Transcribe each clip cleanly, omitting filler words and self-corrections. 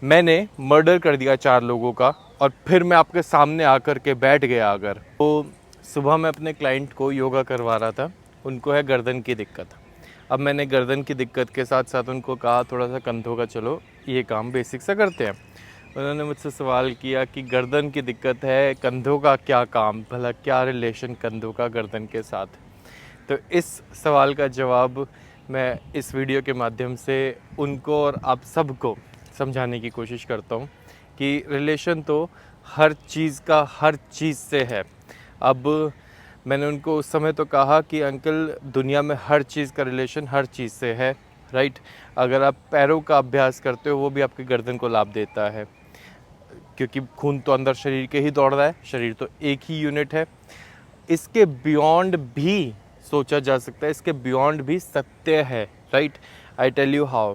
मैंने मर्डर कर दिया 4 लोगों का और फिर मैं आपके सामने आकर के बैठ गया अगर तो सुबह मैं अपने क्लाइंट को योगा करवा रहा था। उनको है गर्दन की दिक्कत। अब मैंने गर्दन की दिक्कत के साथ साथ उनको कहा थोड़ा सा कंधों का चलो ये काम बेसिक सा करते हैं। उन्होंने मुझसे सवाल किया कि गर्दन की दिक्कत है, कंधों का क्या काम, भला क्या रिलेशन कंधों का गर्दन के साथ। तो इस सवाल का जवाब मैं इस वीडियो के माध्यम से उनको और आप सबको समझाने की कोशिश करता हूँ कि रिलेशन तो हर चीज़ का हर चीज़ से है। अब मैंने उनको उस समय तो कहा कि अंकल दुनिया में हर चीज़ का रिलेशन हर चीज़ से है, राइट। अगर आप पैरों का अभ्यास करते हो वो भी आपके गर्दन को लाभ देता है, क्योंकि खून तो अंदर शरीर के ही दौड़ रहा है, शरीर तो एक ही यूनिट है। इसके बियॉन्ड भी सोचा जा सकता है, इसके बियॉन्ड भी सत्य है, right. I tell you how.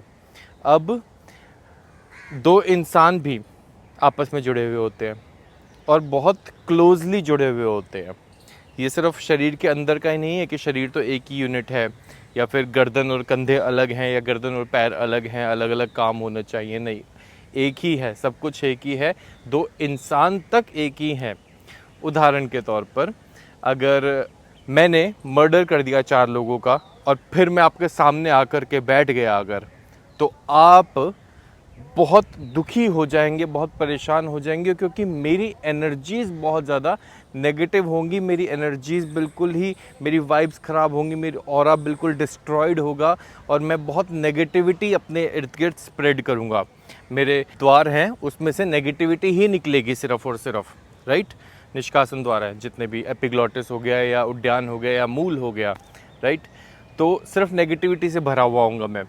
अब 2 इंसान भी आपस में जुड़े हुए होते हैं और बहुत क्लोजली जुड़े हुए होते हैं। ये सिर्फ शरीर के अंदर का ही नहीं है कि शरीर तो एक ही यूनिट है या फिर गर्दन और कंधे अलग हैं या गर्दन और पैर अलग हैं, अलग अलग काम होना चाहिए, नहीं, एक ही है, सब कुछ एक ही है। 2 इंसान तक एक ही हैं। उदाहरण के तौर पर अगर मैंने मर्डर कर दिया 4 लोगों का और फिर मैं आपके सामने आकर के बैठ गया अगर, तो आप बहुत दुखी हो जाएंगे, बहुत परेशान हो जाएंगे, क्योंकि मेरी एनर्जीज़ बहुत ज़्यादा नेगेटिव होंगी। मेरी एनर्जीज़ बिल्कुल ही, मेरी वाइब्स ख़राब होंगी, मेरी ऑरा बिल्कुल डिस्ट्रॉयड होगा और मैं बहुत नेगेटिविटी अपने इर्द गिर्द स्प्रेड करूँगा। मेरे द्वार हैं उसमें से नेगेटिविटी ही निकलेगी सिर्फ़ और सिर्फ, राइट। निष्कासन द्वार है, जितने भी एपिग्लॉटिस हो गया या उद्यान हो गया या मूल हो गया, राइट। तो सिर्फ नेगेटिविटी से भरा हुआ हूँगा मैं।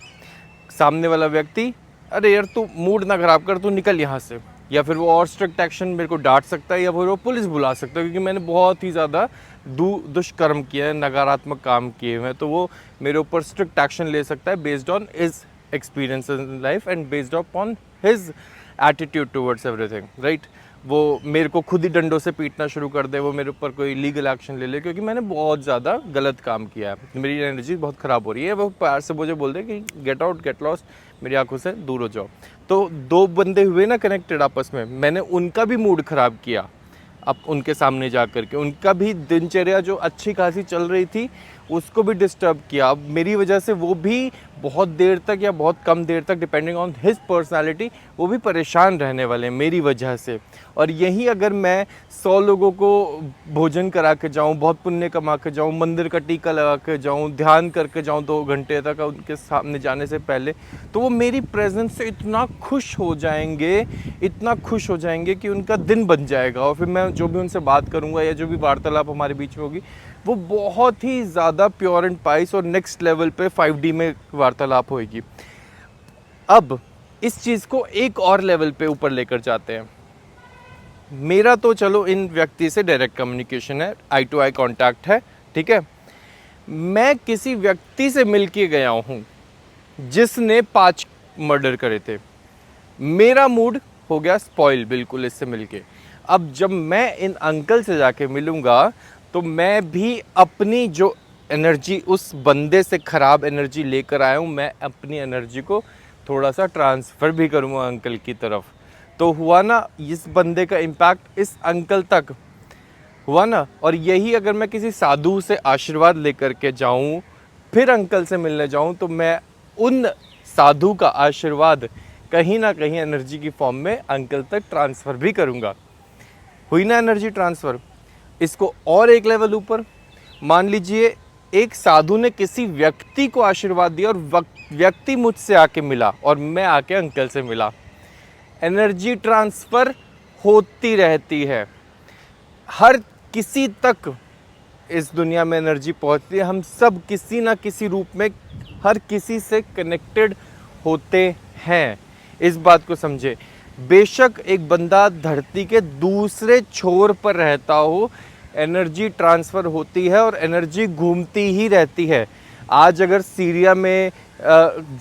सामने वाला व्यक्ति, अरे यार तू मूड ना ख़राब कर, तू निकल यहाँ से, या फिर वो और स्ट्रिक्ट एक्शन मेरे को डांट सकता है या फिर वो पुलिस बुला सकता है, क्योंकि मैंने बहुत ही ज़्यादा दुष्कर्म किया है, नकारात्मक काम किए हुए हैं। तो वो मेरे ऊपर स्ट्रिक्ट एक्शन ले सकता है based on his experience in life and based upon his attitude towards everything, right. वो मेरे को खुद ही डंडों से पीटना शुरू कर दे, वो मेरे ऊपर कोई लीगल एक्शन ले ले, क्योंकि मैंने बहुत ज़्यादा गलत काम किया है, मेरी एनर्जी बहुत ख़राब हो रही है। वो प्यार से मुझे बोल दे कि गेट आउट, गेट लॉस्ट, मेरी आंखों से दूर हो जाओ। तो 2 बंदे हुए ना कनेक्टेड आपस में, मैंने उनका भी मूड ख़राब किया। अब उनके सामने जा कर के उनका भी दिनचर्या जो अच्छी खासी चल रही थी उसको भी डिस्टर्ब किया। अब मेरी वजह से वो भी बहुत देर तक या बहुत कम देर तक, डिपेंडिंग ऑन हिज पर्सनालिटी, वो भी परेशान रहने वाले हैं मेरी वजह से। और यही अगर मैं 100 लोगों को भोजन करा के जाऊँ, बहुत पुण्य कमा के जाऊँ, मंदिर का टीका लगा के जाऊँ, ध्यान करके जाऊँ 2 घंटे तक उनके सामने जाने से पहले, तो वो मेरी प्रेजेंस से इतना खुश हो जाएंगे, इतना खुश हो जाएंगे कि उनका दिन बन जाएगा। और फिर मैं जो भी उनसे बात करूँगा या जो भी वार्तालाप हमारे बीच में होगी वो बहुत ही ज़्यादा प्योर एंड पाइस और नेक्स्ट लेवल पे 5D में वार्तालाप होगी। अब इस चीज़ को एक और लेवल पे ऊपर लेकर जाते हैं। मेरा तो चलो इन व्यक्ति से डायरेक्ट कम्युनिकेशन है, आई टू आई कांटेक्ट है, ठीक है। मैं किसी व्यक्ति से मिल के गया हूँ जिसने 5 मर्डर करे थे, मेरा मूड हो गया स्पॉइल बिल्कुल इससे मिलके। अब जब मैं इन अंकल से जाके मिलूँगा तो मैं भी अपनी जो एनर्जी उस बंदे से ख़राब एनर्जी लेकर आया हूँ, मैं अपनी एनर्जी को थोड़ा सा ट्रांसफ़र भी करूँगा अंकल की तरफ। तो हुआ ना, इस बंदे का इम्पैक्ट इस अंकल तक हुआ ना। और यही अगर मैं किसी साधु से आशीर्वाद लेकर के जाऊँ, फिर अंकल से मिलने जाऊँ, तो मैं उन साधु का आशीर्वाद कहीं ना कहीं एनर्जी की फॉर्म में अंकल तक ट्रांसफ़र भी करूँगा। हुई ना एनर्जी ट्रांसफ़र। इसको और एक लेवल ऊपर मान लीजिए, एक साधु ने किसी व्यक्ति को आशीर्वाद दिया और व्यक्ति मुझसे आके मिला और मैं आके अंकल से मिला, एनर्जी ट्रांसफ़र होती रहती है। हर किसी तक इस दुनिया में एनर्जी पहुंचती है। हम सब किसी ना किसी रूप में हर किसी से कनेक्टेड होते हैं, इस बात को समझे। बेशक एक बंदा धरती के दूसरे छोर पर रहता हो, एनर्जी ट्रांसफ़र होती है और एनर्जी घूमती ही रहती है। आज अगर सीरिया में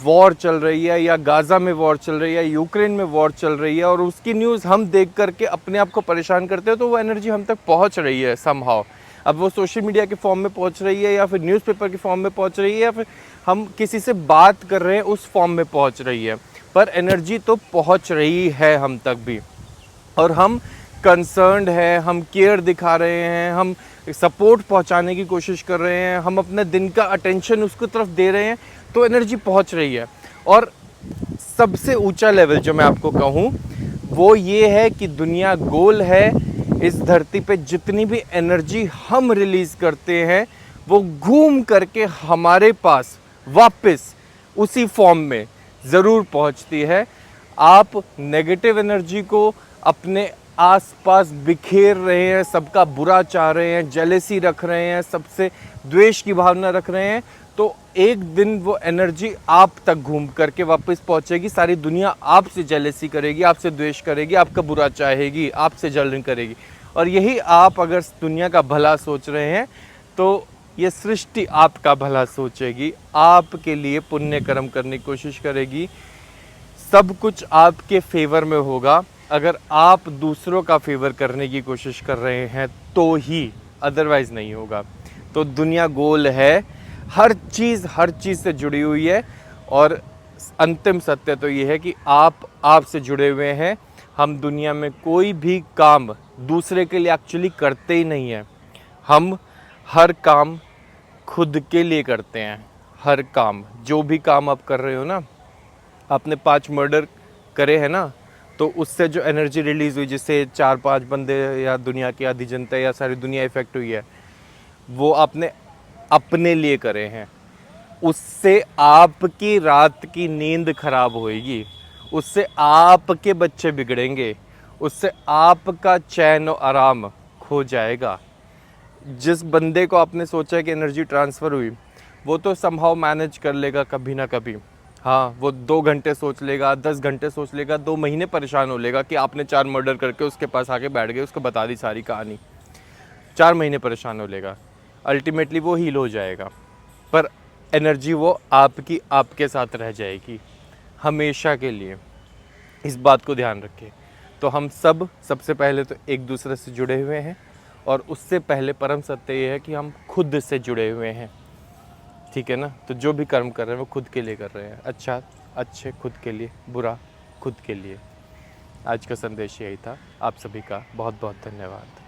वॉर चल रही है या गाज़ा में वॉर चल रही है, यूक्रेन में वॉर चल रही है और उसकी न्यूज़ हम देख करके अपने आप को परेशान करते हो, तो वो एनर्जी हम तक पहुंच रही है समहाउ। अब वो सोशल मीडिया के फॉर्म में पहुंच रही है या फिर न्यूज़पेपर के फॉर्म में पहुंच रही है या फिर हम किसी से बात कर रहे हैं उस फॉर्म में पहुंच रही है। पर एनर्जी तो पहुंच रही है हम तक भी, और हम कंसर्न्ड है, हम केयर दिखा रहे हैं, हम सपोर्ट पहुंचाने की कोशिश कर रहे हैं, हम अपने दिन का अटेंशन उसको तरफ दे रहे हैं, तो एनर्जी पहुंच रही है। और सबसे ऊंचा लेवल जो मैं आपको कहूँ वो ये है कि दुनिया गोल है। इस धरती पे जितनी भी एनर्जी हम रिलीज़ करते हैं वो घूम करके हमारे पास वापस उसी फॉर्म में ज़रूर पहुंचती है। आप नेगेटिव एनर्जी को अपने आसपास बिखेर रहे हैं, सबका बुरा चाह रहे हैं, जेलेसी रख रहे हैं, सबसे द्वेष की भावना रख रहे हैं, तो एक दिन वो एनर्जी आप तक घूम करके वापस पहुंचेगी। सारी दुनिया आपसे जेलेसी करेगी, आपसे द्वेष करेगी, आपका बुरा चाहेगी, आपसे जलन करेगी। और यही आप अगर दुनिया का भला सोच रहे हैं तो ये सृष्टि आपका भला सोचेगी, आपके लिए पुण्य कर्म करने की कोशिश करेगी। सब कुछ आपके फेवर में होगा अगर आप दूसरों का फेवर करने की कोशिश कर रहे हैं तो ही, अदरवाइज़ नहीं होगा। तो दुनिया गोल है, हर चीज़ से जुड़ी हुई है। और अंतिम सत्य तो ये है कि आप से जुड़े हुए हैं। हम दुनिया में कोई भी काम दूसरे के लिए एक्चुअली करते ही नहीं हैं। हम हर काम खुद के लिए करते हैं। हर काम, जो भी काम आप कर रहे हो ना, आपने 5 मर्डर करे हैं ना, तो उससे जो एनर्जी रिलीज़ हुई, जिससे 4-5 बंदे या दुनिया की आधी जनता या सारी दुनिया इफ़ेक्ट हुई है, वो आपने अपने लिए करे हैं। उससे आपकी रात की नींद खराब होएगी, उससे आपके बच्चे बिगड़ेंगे, उससे आपका चैन और आराम खो जाएगा। जिस बंदे को आपने सोचा कि एनर्जी ट्रांसफ़र हुई, वो तो समहाउ मैनेज कर लेगा कभी ना कभी। हाँ, वो 2 घंटे सोच लेगा, 10 घंटे सोच लेगा, 2 महीने परेशान हो लेगा कि आपने 4 मर्डर करके उसके पास आके बैठ गए, उसको बता दी सारी कहानी। 4 महीने परेशान हो लेगा, अल्टीमेटली वो हील हो जाएगा, पर एनर्जी वो आपकी आपके साथ रह जाएगी हमेशा के लिए। इस बात को ध्यान रखें। तो हम सबसे पहले तो एक दूसरे से जुड़े हुए हैं, और उससे पहले परम सत्य ये है कि हम खुद से जुड़े हुए हैं। ठीक है ना? तो जो भी कर्म कर रहे हैं वो खुद के लिए कर रहे हैं। अच्छा अच्छे खुद के लिए, बुरा खुद के लिए। आज का संदेश यही था। आप सभी का बहुत बहुत धन्यवाद।